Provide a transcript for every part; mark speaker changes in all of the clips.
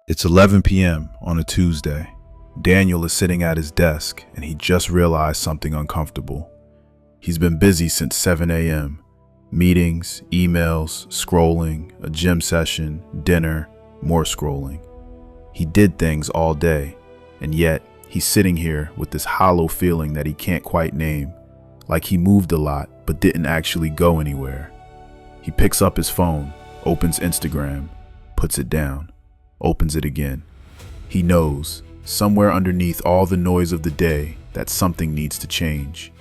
Speaker 1: It's 11 p.m. on a Tuesday. Daniel is sitting at his desk and he just realized something uncomfortable. He's been busy since 7 a.m. Meetings, emails, scrolling, a gym session, dinner, more scrolling. He did things all day, and yet he's sitting here with this hollow feeling that he can't quite name, like he moved a lot but didn't actually go anywhere. He picks up his phone, opens Instagram, puts it down, opens it again. He knows, somewhere underneath all the noise of the day, that something needs to change.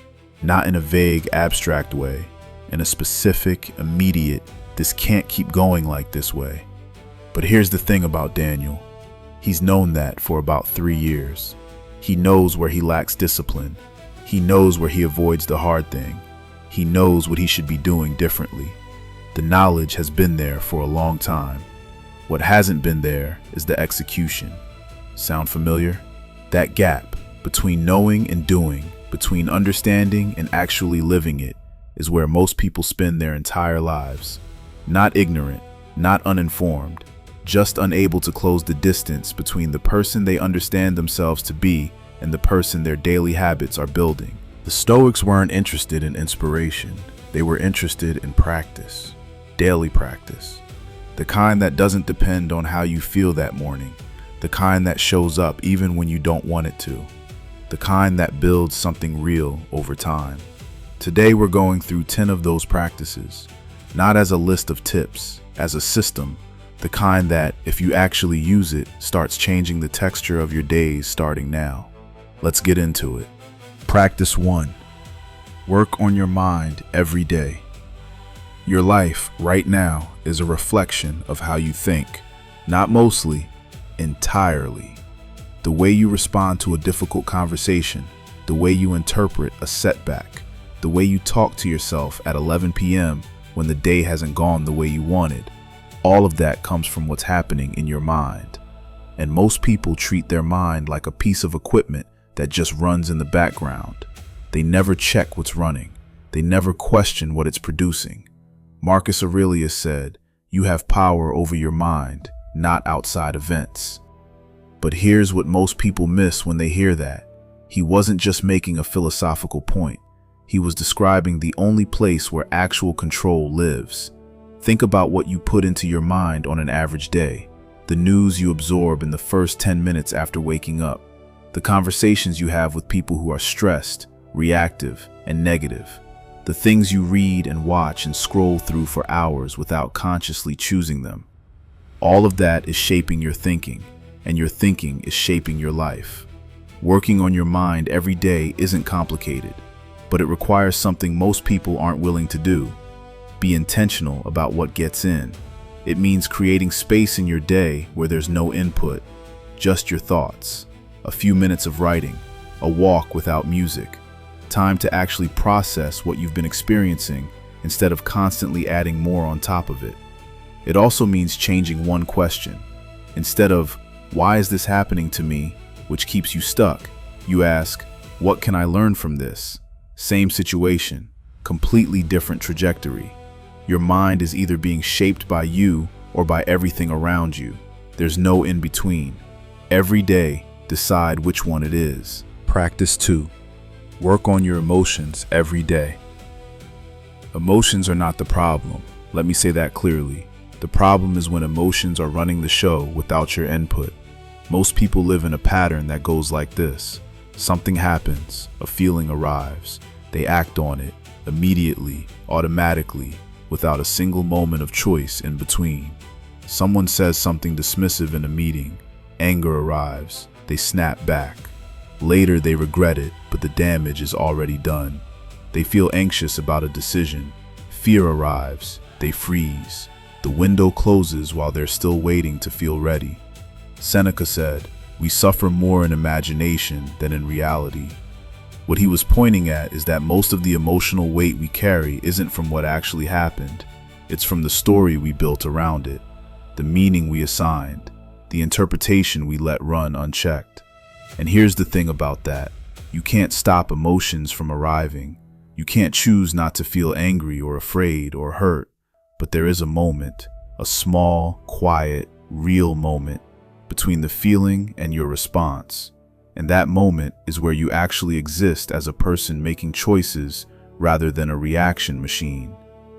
Speaker 1: Not in a vague, abstract way, in a specific, immediate, this can't keep going like this way. But here's the thing about Daniel. He's known that for about 3 years. He knows where he lacks discipline. He knows where he avoids the hard thing. He knows what he should be doing differently. The knowledge has been there for a long time. What hasn't been there is the execution. Sound familiar? That gap between knowing and doing, between understanding and actually living it, is where most people spend their entire lives. Not ignorant, not uninformed, just unable to close the distance between the person they understand themselves to be and the person their daily habits are building. The Stoics weren't interested in inspiration. They were interested in practice, daily practice. The kind that doesn't depend on how you feel that morning. The kind that shows up even when you don't want it to. The kind that builds something real over time. Today we're going through 10 of those practices, not as a list of tips, as a system, the kind that, if you actually use it, starts changing the texture of your days starting now. Let's get into it. Practice 1. Work on your mind every day. Your life right now is a reflection of how you think, not mostly, entirely. The way you respond to a difficult conversation, the way you interpret a setback, the way you talk to yourself at 11 p.m. when the day hasn't gone the way you wanted, all of that comes from what's happening in your mind. And most people treat their mind like a piece of equipment that just runs in the background. They never check what's running. They never question what it's producing. Marcus Aurelius said, "You have power over your mind, not outside events." But here's what most people miss when they hear that. He wasn't just making a philosophical point. He was describing the only place where actual control lives. Think about what you put into your mind on an average day, the news you absorb in the first 10 minutes after waking up, the conversations you have with people who are stressed, reactive, and negative, the things you read and watch and scroll through for hours without consciously choosing them. All of that is shaping your thinking, and your thinking is shaping your life. Working on your mind every day isn't complicated, but it requires something most people aren't willing to do. Be intentional about what gets in. It means creating space in your day where there's no input, just your thoughts, a few minutes of writing, a walk without music, time to actually process what you've been experiencing instead of constantly adding more on top of it. It also means changing one question. Instead of, "Why is this happening to me?" which keeps you stuck, you ask, "What can I learn from this?" Same situation, completely different trajectory. Your mind is either being shaped by you or by everything around you. There's no in between. Every day, decide which one it is. Practice 2. Work on your emotions every day. Emotions are not the problem. Let me say that clearly. The problem is when emotions are running the show without your input. Most people live in a pattern that goes like this. Something happens, a feeling arrives. They act on it, immediately, automatically, without a single moment of choice in between. Someone says something dismissive in a meeting. Anger arrives. They snap back. Later they regret it, but the damage is already done. They feel anxious about a decision. Fear arrives. They freeze. The window closes while they're still waiting to feel ready. Seneca said, "We suffer more in imagination than in reality." What he was pointing at is that most of the emotional weight we carry isn't from what actually happened. It's from the story we built around it, the meaning we assigned, the interpretation we let run unchecked. And here's the thing about that. You can't stop emotions from arriving. You can't choose not to feel angry or afraid or hurt. But there is a moment, a small, quiet, real moment between the feeling and your response. And that moment is where you actually exist as a person making choices rather than a reaction machine.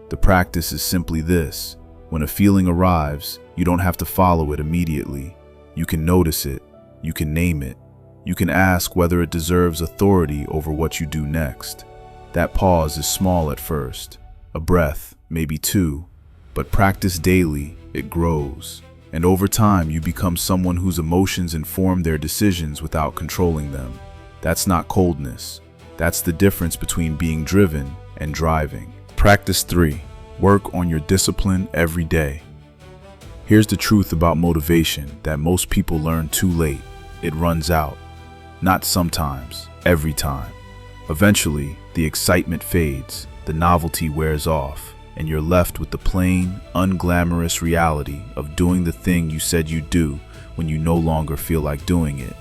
Speaker 1: The practice is simply this: when a feeling arrives, you don't have to follow it immediately. You can notice it, you can name it, you can ask whether it deserves authority over what you do next. That pause is small at first, a breath, maybe two, but practice daily, it grows. And over time, you become someone whose emotions inform their decisions without controlling them. That's not coldness. That's the difference between being driven and driving. Practice 3. Work on your discipline every day. Here's the truth about motivation that most people learn too late. It runs out. Not sometimes, every time. Eventually, the excitement fades, the novelty wears off, and you're left with the plain, unglamorous reality of doing the thing you said you'd do when you no longer feel like doing it.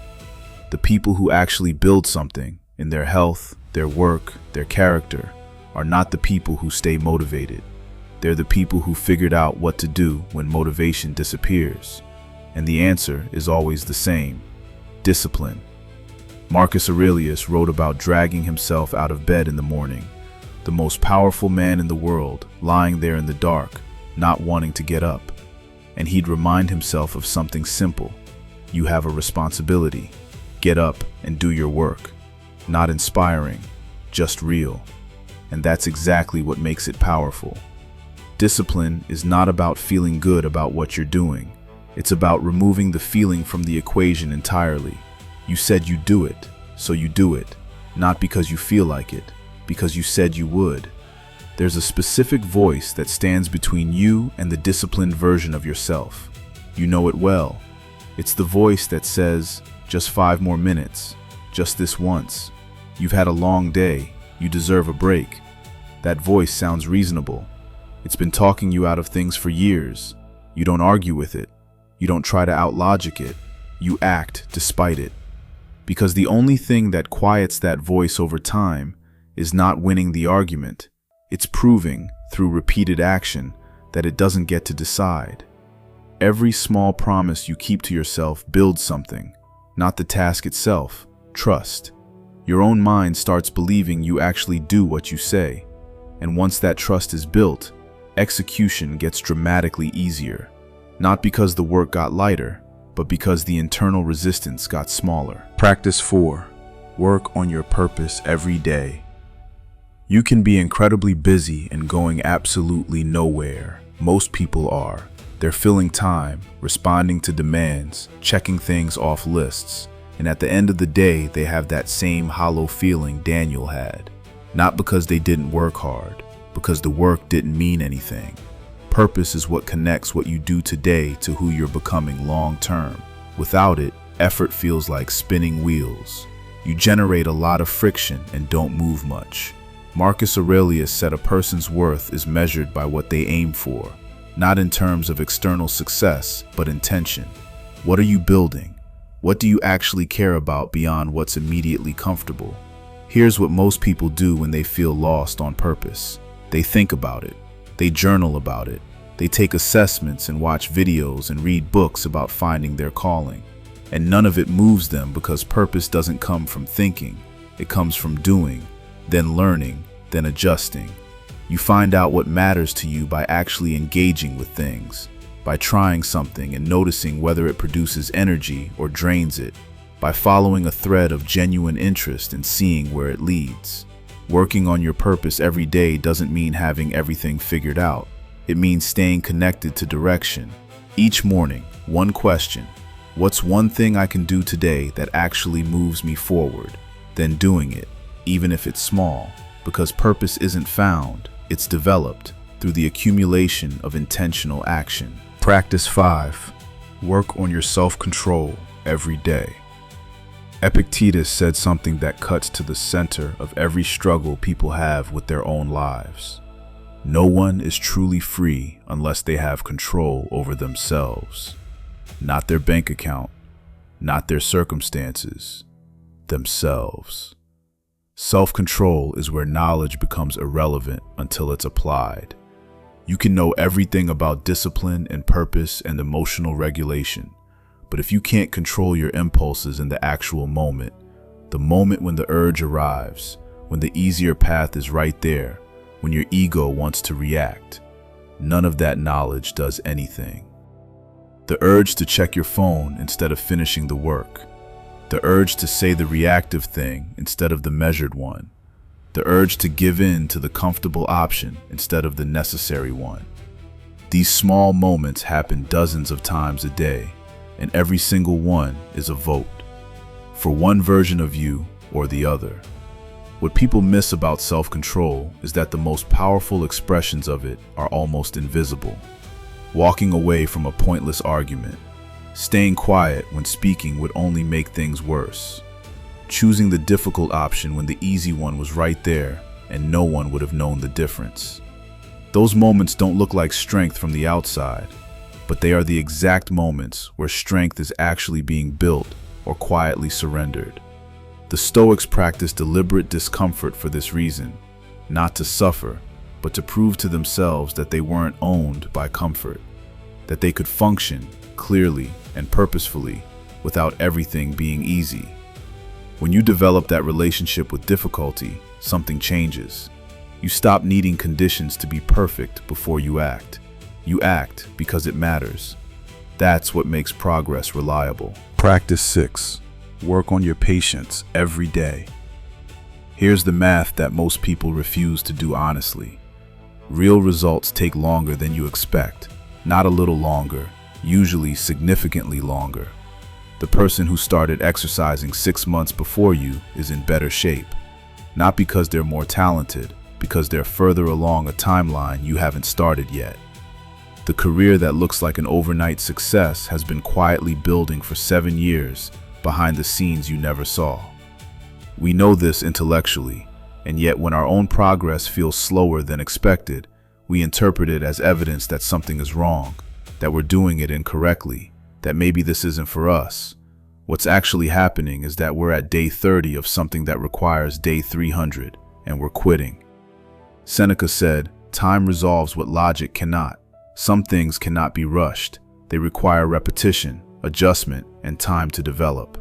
Speaker 1: The people who actually build something in their health, their work, their character are not the people who stay motivated. They're the people who figured out what to do when motivation disappears. And the answer is always the same: discipline. Marcus Aurelius wrote about dragging himself out of bed in the morning, the most powerful man in the world, lying there in the dark, not wanting to get up. And he'd remind himself of something simple: you have a responsibility. Get up and do your work. Not inspiring, just real. And that's exactly what makes it powerful. Discipline is not about feeling good about what you're doing. It's about removing the feeling from the equation entirely. You said you'd do it, so you do it, not because you feel like it, because you said you would. There's a specific voice that stands between you and the disciplined version of yourself. You know it well. It's the voice that says, just 5 more minutes, just this once. You've had a long day, you deserve a break. That voice sounds reasonable. It's been talking you out of things for years. You don't argue with it. You don't try to outlogic it. You act despite it. Because the only thing that quiets that voice over time is not winning the argument. It's proving, through repeated action, that it doesn't get to decide. Every small promise you keep to yourself builds something, not the task itself, trust. Your own mind starts believing you actually do what you say. And once that trust is built, execution gets dramatically easier. Not because the work got lighter, but because the internal resistance got smaller. Practice 4. Work on your purpose every day. You can be incredibly busy and going absolutely nowhere. Most people are. They're filling time, responding to demands, checking things off lists. And at the end of the day, they have that same hollow feeling Daniel had. Not because they didn't work hard, because the work didn't mean anything. Purpose is what connects what you do today to who you're becoming long term. Without it, effort feels like spinning wheels. You generate a lot of friction and don't move much. Marcus Aurelius said a person's worth is measured by what they aim for, not in terms of external success, but intention. What are you building? What do you actually care about beyond what's immediately comfortable? Here's what most people do when they feel lost on purpose. They think about it. They journal about it. They take assessments and watch videos and read books about finding their calling. And none of it moves them because purpose doesn't come from thinking. It comes from doing, then learning, then adjusting. You find out what matters to you by actually engaging with things, by trying something and noticing whether it produces energy or drains it, by following a thread of genuine interest and seeing where it leads. Working on your purpose every day doesn't mean having everything figured out. It means staying connected to direction. Each morning, one question: what's one thing I can do today that actually moves me forward? Then doing it, even if it's small, because purpose isn't found, it's developed through the accumulation of intentional action. Practice 5. Work on your self-control every day. Epictetus said something that cuts to the center of every struggle people have with their own lives. No one is truly free unless they have control over themselves. Not their bank account, not their circumstances, themselves. Self-control is where knowledge becomes irrelevant until it's applied. You can know everything about discipline and purpose and emotional regulation, But if you can't control your impulses in the actual moment, the moment when the urge arrives, when the easier path is right there, when your ego wants to react, none of that knowledge does anything. The urge to check your phone instead of finishing the work. The urge to say the reactive thing instead of the measured one. The urge to give in to the comfortable option instead of the necessary one. These small moments happen dozens of times a day, and every single one is a vote for one version of you or the other. What people miss about self-control is that the most powerful expressions of it are almost invisible. Walking away from a pointless argument, staying quiet when speaking would only make things worse, choosing the difficult option when the easy one was right there and no one would have known the difference. Those moments don't look like strength from the outside, but they are the exact moments where strength is actually being built or quietly surrendered. The Stoics practiced deliberate discomfort for this reason, not to suffer, but to prove to themselves that they weren't owned by comfort, that they could function clearly and purposefully without everything being easy. When you develop that relationship with difficulty, something changes. You stop needing conditions to be perfect before you act. You act because it matters. That's what makes progress reliable. Practice 6. Work on your patience every day. Here's the math that most people refuse to do honestly. Real results take longer than you expect. Not a little longer, usually significantly longer. The person who started exercising 6 months before you is in better shape. Not because they're more talented, because they're further along a timeline you haven't started yet. The career that looks like an overnight success has been quietly building for 7 years behind the scenes you never saw. We know this intellectually, and yet when our own progress feels slower than expected, we interpret it as evidence that something is wrong, that we're doing it incorrectly, that maybe this isn't for us. What's actually happening is that we're at day 30 of something that requires day 300, and we're quitting. Seneca said, "Time resolves what logic cannot." Some things cannot be rushed. They require repetition, adjustment, and time to develop.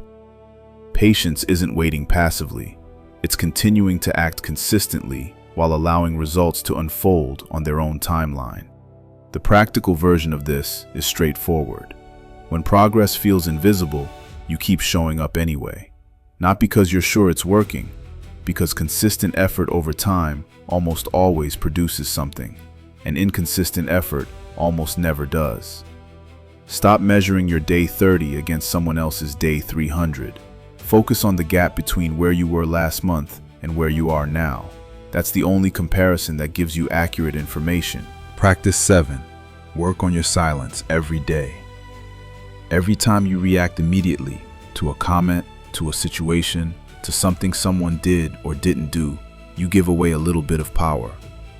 Speaker 1: Patience isn't waiting passively. It's continuing to act consistently while allowing results to unfold on their own timeline. The practical version of this is straightforward. When progress feels invisible, you keep showing up anyway. Not because you're sure it's working, because consistent effort over time almost always produces something, and inconsistent effort almost never does. Stop measuring your day 30 against someone else's day 300. Focus on the gap between where you were last month and where you are now. That's the only comparison that gives you accurate information. Practice 7. Work on your silence every day. Every time you react immediately to a comment, to a situation, to something someone did or didn't do, you give away a little bit of power.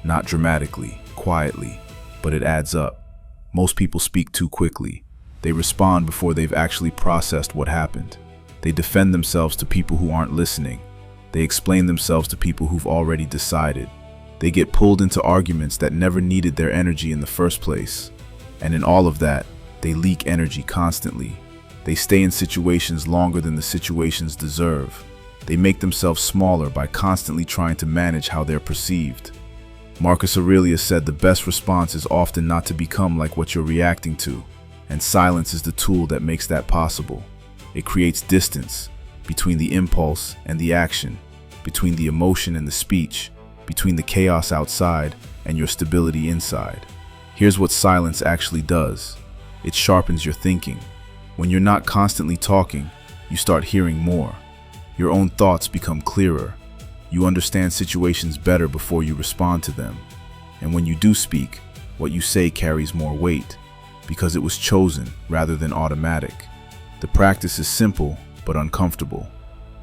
Speaker 1: Not dramatically, quietly, but it adds up. Most people speak too quickly. They respond before they've actually processed what happened. They defend themselves to people who aren't listening. They explain themselves to people who've already decided. They get pulled into arguments that never needed their energy in the first place. And in all of that, they leak energy constantly. They stay in situations longer than the situations deserve. They make themselves smaller by constantly trying to manage how they're perceived. Marcus Aurelius said the best response is often not to become like what you're reacting to, and silence is the tool that makes that possible. It creates distance between the impulse and the action, between the emotion and the speech, between the chaos outside and your stability inside. Here's what silence actually does. It sharpens your thinking. When you're not constantly talking, you start hearing more. Your own thoughts become clearer. You understand situations better before you respond to them. And when you do speak, what you say carries more weight, because it was chosen rather than automatic. The practice is simple but uncomfortable.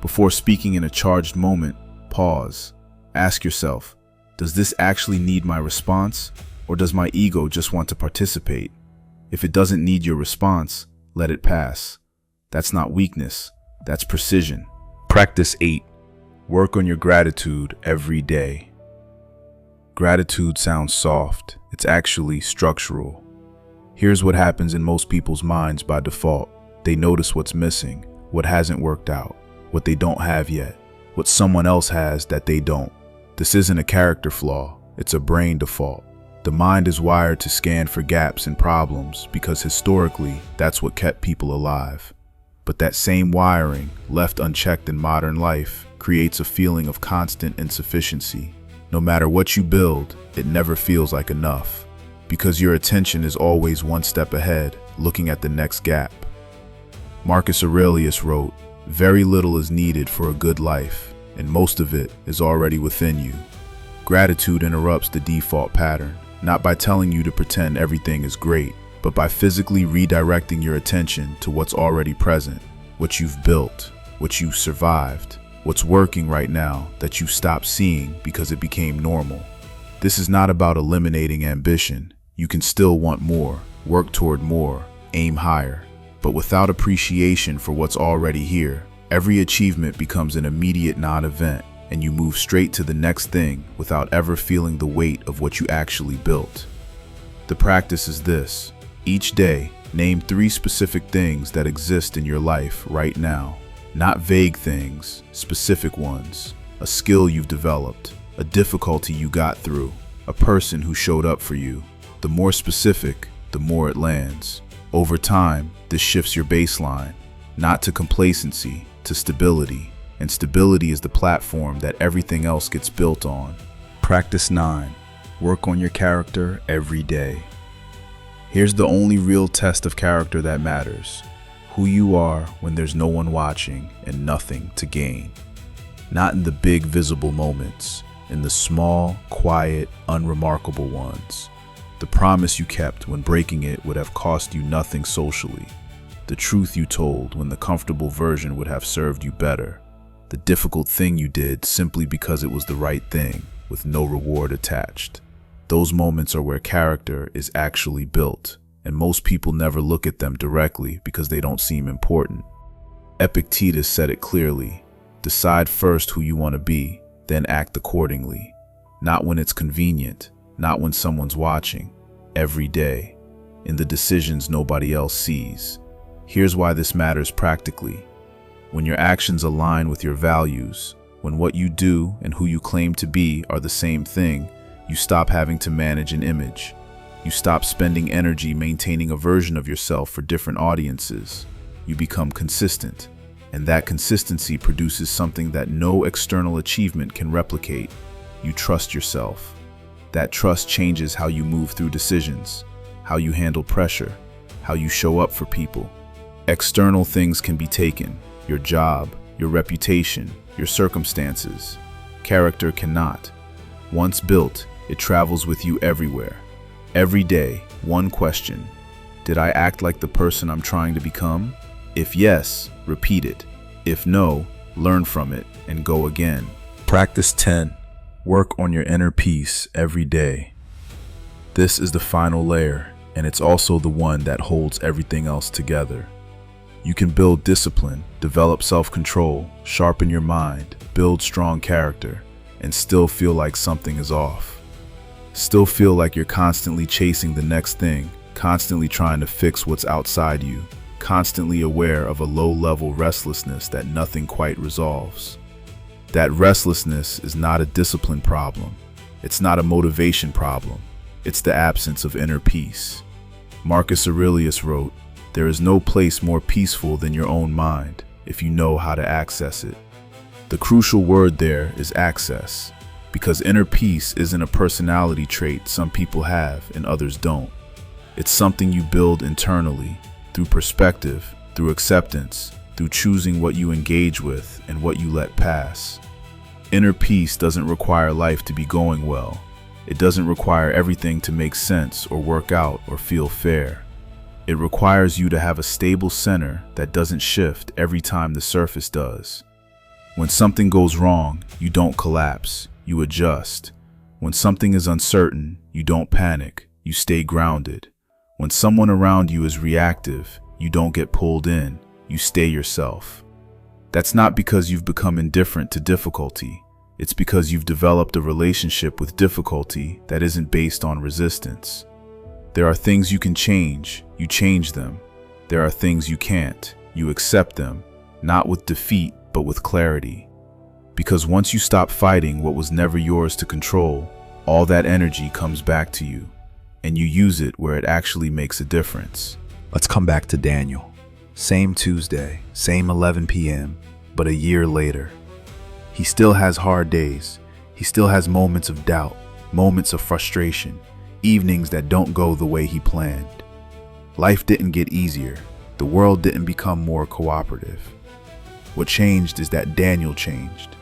Speaker 1: Before speaking in a charged moment, pause. Ask yourself, does this actually need my response, or does my ego just want to participate? If it doesn't need your response, let it pass. That's not weakness, that's precision. Practice 8. Work on your gratitude every day. Gratitude sounds soft. It's actually structural. Here's what happens in most people's minds by default. They notice what's missing, what hasn't worked out, what they don't have yet, what someone else has that they don't. This isn't a character flaw, it's a brain default. The mind is wired to scan for gaps and problems because historically, that's what kept people alive. But that same wiring, left unchecked in modern life, creates a feeling of constant insufficiency. No matter what you build, it never feels like enough, because your attention is always one step ahead, looking at the next gap. Marcus Aurelius wrote, "Very little is needed for a good life, and most of it is already within you." Gratitude interrupts the default pattern, not by telling you to pretend everything is great, but by physically redirecting your attention to what's already present, what you've built, what you've survived, what's working right now that you stopped seeing because it became normal. This is not about eliminating ambition. You can still want more, work toward more, aim higher. But without appreciation for what's already here, every achievement becomes an immediate non-event, and you move straight to the next thing without ever feeling the weight of what you actually built. The practice is this. Each day, name 3 specific things that exist in your life right now. Not vague things, specific ones. A skill you've developed, a difficulty you got through, a person who showed up for you. The more specific, the more it lands. Over time, this shifts your baseline, not to complacency, to stability. And stability is the platform that everything else gets built on. Practice 9. Work on your character every day. Here's the only real test of character that matters. Who you are when there's no one watching and nothing to gain. Not in the big visible moments, in the small, quiet, unremarkable ones. The promise you kept when breaking it would have cost you nothing socially. The truth you told when the comfortable version would have served you better. The difficult thing you did simply because it was the right thing, with no reward attached. Those moments are where character is actually built, and most people never look at them directly because they don't seem important. Epictetus said it clearly, decide first who you want to be, then act accordingly. Not when it's convenient, not when someone's watching, every day, in the decisions nobody else sees. Here's why this matters practically. When your actions align with your values, when what you do and who you claim to be are the same thing, you stop having to manage an image. You stop spending energy maintaining a version of yourself for different audiences. You become consistent, and that consistency produces something that no external achievement can replicate. You trust yourself. That trust changes how you move through decisions, how you handle pressure, how you show up for people. External things can be taken, your job, your reputation, your circumstances. Character cannot. Once built, it travels with you everywhere. Every day, one question. Did I act like the person I'm trying to become? If yes, repeat it. If no, learn from it and go again. Practice 10. Work on your inner peace every day. This is the final layer, and it's also the one that holds everything else together. You can build discipline, develop self-control, sharpen your mind, build strong character, and still feel like something is off. Still feel like you're constantly chasing the next thing, constantly trying to fix what's outside you, constantly aware of a low-level restlessness that nothing quite resolves. That restlessness is not a discipline problem. It's not a motivation problem. It's the absence of inner peace. Marcus Aurelius wrote, "There is no place more peaceful than your own mind, if you know how to access it." The crucial word there is access, because inner peace isn't a personality trait some people have and others don't. It's something you build internally, through perspective, through acceptance, through choosing what you engage with and what you let pass. Inner peace doesn't require life to be going well. It doesn't require everything to make sense or work out or feel fair. It requires you to have a stable center that doesn't shift every time the surface does. When something goes wrong, you don't collapse, you adjust. When something is uncertain, you don't panic, you stay grounded. When someone around you is reactive, you don't get pulled in, you stay yourself. That's not because you've become indifferent to difficulty. It's because you've developed a relationship with difficulty that isn't based on resistance. There are things you can change, you change them. There are things you can't. You accept them, not with defeat, but with clarity. Because once you stop fighting what was never yours to control, all that energy comes back to you, and you use it where it actually makes a difference.
Speaker 2: Let's come back to Daniel. Same Tuesday, same 11 p.m., but a year later. He still has hard days. He still has moments of doubt, moments of frustration, evenings that don't go the way he planned. Life didn't get easier. The world didn't become more cooperative. What changed is that Daniel changed.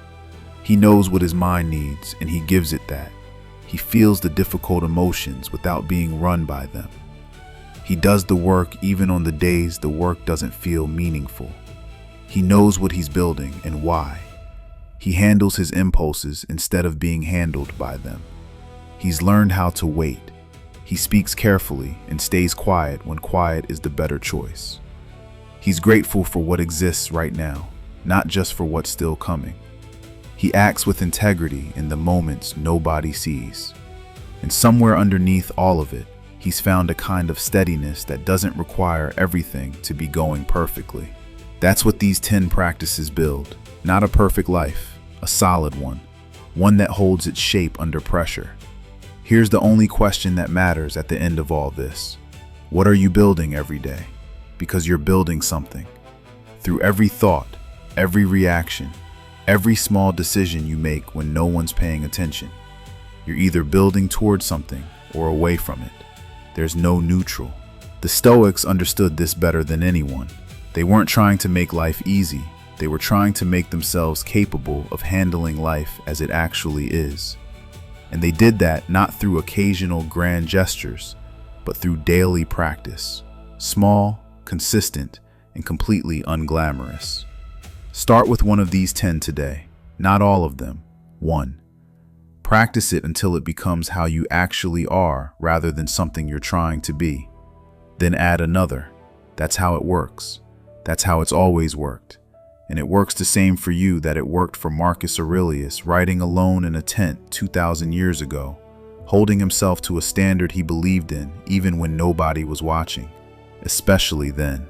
Speaker 2: He knows what his mind needs, and he gives it that. He feels the difficult emotions without being run by them. He does the work even on the days the work doesn't feel meaningful. He knows what he's building and why. He handles his impulses instead of being handled by them. He's learned how to wait. He speaks carefully and stays quiet when quiet is the better choice. He's grateful for what exists right now, not just for what's still coming. He acts with integrity in the moments nobody sees. And somewhere underneath all of it, he's found a kind of steadiness that doesn't require everything to be going perfectly. That's what these 10 practices build. Not a perfect life, a solid one that holds its shape under pressure. Here's the only question that matters at the end of all this. What are you building every day? Because you're building something. Through every thought, every reaction, every small decision you make when no one's paying attention, you're either building towards something or away from it. There's no neutral. The Stoics understood this better than anyone. They weren't trying to make life easy. They were trying to make themselves capable of handling life as it actually is. And they did that not through occasional grand gestures, but through daily practice. Small, consistent, and completely unglamorous. Start with one of these 10 today, not all of them. 1. Practice it until it becomes how you actually are rather than something you're trying to be. Then add another. That's how it works. That's how it's always worked. And it works the same for you that it worked for Marcus Aurelius, writing alone in a tent 2,000 years ago, holding himself to a standard he believed in even when nobody was watching, especially then.